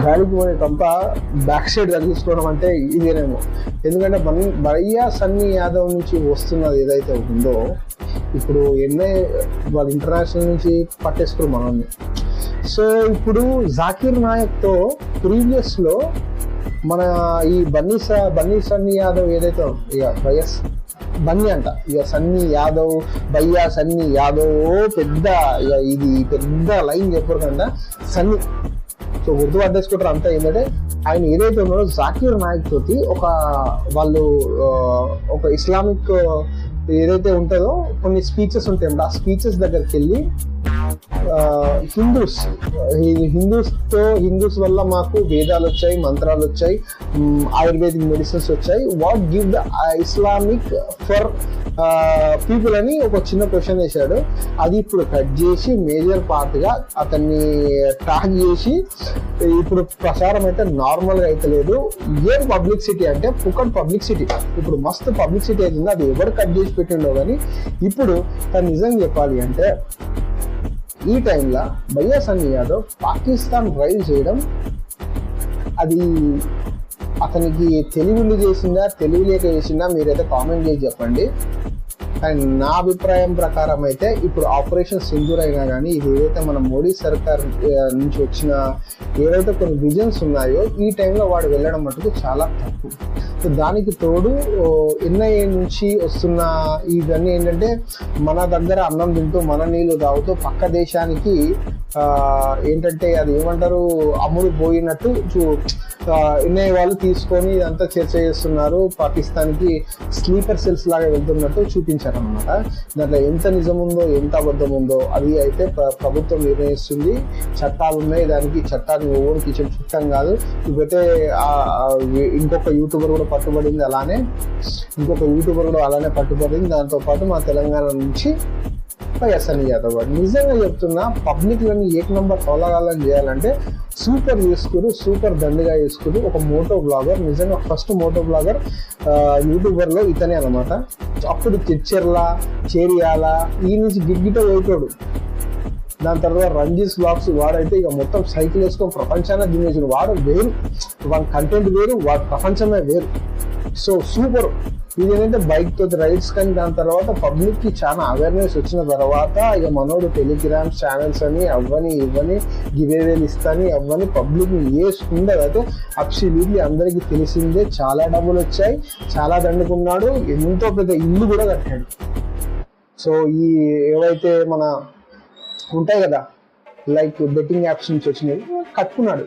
గాలికి పోయే కంప బ్యాక్ సైడ్ తగిలించుకోవడం అంటే ఇదేనేమో. ఎందుకంటే భయ్యా సన్నీ యాదవ్ నుంచి వస్తున్నది ఏదైతే ఉందో, ఇప్పుడు వాళ్ళు ఇంటర్నేషనల్ నుంచి పట్టేసుకున్నారు మనల్ని. సో ఇప్పుడు జాకీర్ నాయక్తో ప్రీవియస్లో మన ఈ బన్నీ సన్నీ యాదవ్ ఏదైతే ఇక వైఎస్ బన్నీ అంట, ఇక సన్నీ యాదవ్, భయ్యా సన్నీ యాదవ్ పెద్ద ఇక ఇది పెద్ద లైన్ చెప్పకుండా సన్నీ. సో గుర్తు పట్టేసుకుంటారు అంతా. ఏంటంటే ఆయన ఏదైతే ఉన్నారో జాకీర్ నాయక్ తోటి వాళ్ళు ఒక ఇస్లామిక్ ఏదైతే ఉంటుందో కొన్ని స్పీచెస్ ఉంటాయి. ఆ స్పీచెస్ దగ్గరికి వెళ్ళి హిందూస్ వల్ల మాకు వేదాలు వచ్చాయి, మంత్రాలు వచ్చాయి, ఆయుర్వేదిక్ మెడిసిన్స్ వచ్చాయి, what give the Islamic for people అని ఒక చిన్న క్వశ్చన్ వేశాడు. అది ఇప్పుడు కట్ చేసి మేజర్ పార్ట్ గా అతన్ని ట్రాక్ చేసి ఇప్పుడు ప్రచారం అయితే నార్మల్గా అయితే లేదు. ఏం పబ్లిసిటీ అంటే పుకట్ పబ్లిసిటీ. ఇప్పుడు మస్తు పబ్లిసిటీ అవుతుంది. అది ఎవరు కట్ చేసి పెట్టిండో కానీ ఇప్పుడు తను నిజంగా చెప్పాలి అంటే ఈ టైంలో భయ్యా సన్నీ యాదవ్ పాకిస్తాన్ డ్రైవ్ చేయడం అది అతనికి తెలివిలు చేసిందా తెలివి లేక చేసిందా మీరైతే కామెంట్ చేసి చెప్పండి. అండ్ నా అభిప్రాయం ప్రకారం అయితే ఇప్పుడు ఆపరేషన్ సింధూర్ అయినా కానీ ఇది ఏదైతే మన మోడీ సర్కార్ నుంచి వచ్చిన ఏవైతే కొన్ని విజన్స్ ఉన్నాయో ఈ టైంలో వాడు వెళ్ళడం మటుకు చాలా తప్పు. సో దానికి తోడు ఎన్ఐఏ నుంచి వస్తున్న ఇవన్నీ ఏంటంటే మన దగ్గర అన్నం తింటూ మన నీళ్లు తాగుతూ పక్క దేశానికి ఏంటంటే అది ఏమంటారు అమ్ముడు పోయినట్టు ఎన్ఐఏ వాళ్ళు తీసుకొని ఇదంతా చర్చ చేస్తున్నారు. పాకిస్తాన్కి స్లీపర్ సెల్స్ లాగా వెళ్తున్నట్టు చూపించారనమాట. దాంట్లో ఎంత నిజం ఉందో ఎంత అబద్ధం ఉందో అది అయితే ప్రభుత్వం నిర్ణయిస్తుంది. చట్టాలు ఉన్నాయి, దానికి చట్టాన్ని ఓవరికి ఇచ్చిన చుట్టం కాదు. ఇప్పుడైతే ఇంకొక యూట్యూబర్ కూడా పట్టుబడింది, పట్టుబడింది. దాంతోపాటు మా తెలంగాణ నుంచి సన్నీ యాదవ్ గారు. నిజంగా చెప్తున్నా, పబ్లిక్లని ఏక నంబర్ తొలగాలని చేయాలంటే సూపర్ దండిగా చేసుకుని ఒక మోటో బ్లాగర్, నిజంగా ఫస్ట్ మోటో బ్లాగర్ యూట్యూబర్లో ఇతనే అనమాట. అప్పుడు చేరియాల ఈ నుంచి గిడ్గిట పోతాడు. దాని తర్వాత రంజీస్ బ్లాగ్స్ వాడైతే ఇక మొత్తం సైకిల్ వేసుకొని ప్రపంచాన్ని దినేసిన వాడు వేరు, వాడి కంటెంట్ వేరు, వాడి ప్రపంచమే వేరు. So super. ఇది ఏంటంటే బైక్ తోటి రైడ్స్ కానీ దాని తర్వాత పబ్లిక్ కి చాలా అవేర్నెస్ వచ్చిన తర్వాత ఇక మనోడు టెలిగ్రామ్ ఛానల్స్ అని ఇవ్వని గివేవేలు ఇస్తాని అవ్వని పబ్లిక్ ని వేసుకుంటే అయితే అబ్సల్యూట్లీ అందరికి తెలిసిందే. చాలా డబ్బులు వచ్చాయి, చాలా దండుకున్నాడు, ఎంతో పెద్ద ఇల్లు కూడా కట్టాడు. సో ఈ ఏవైతే మన ఉంటాయి కదా లైక్ బెట్టింగ్ యాప్స్ నుంచి వచ్చినవి కట్టుకున్నాడు.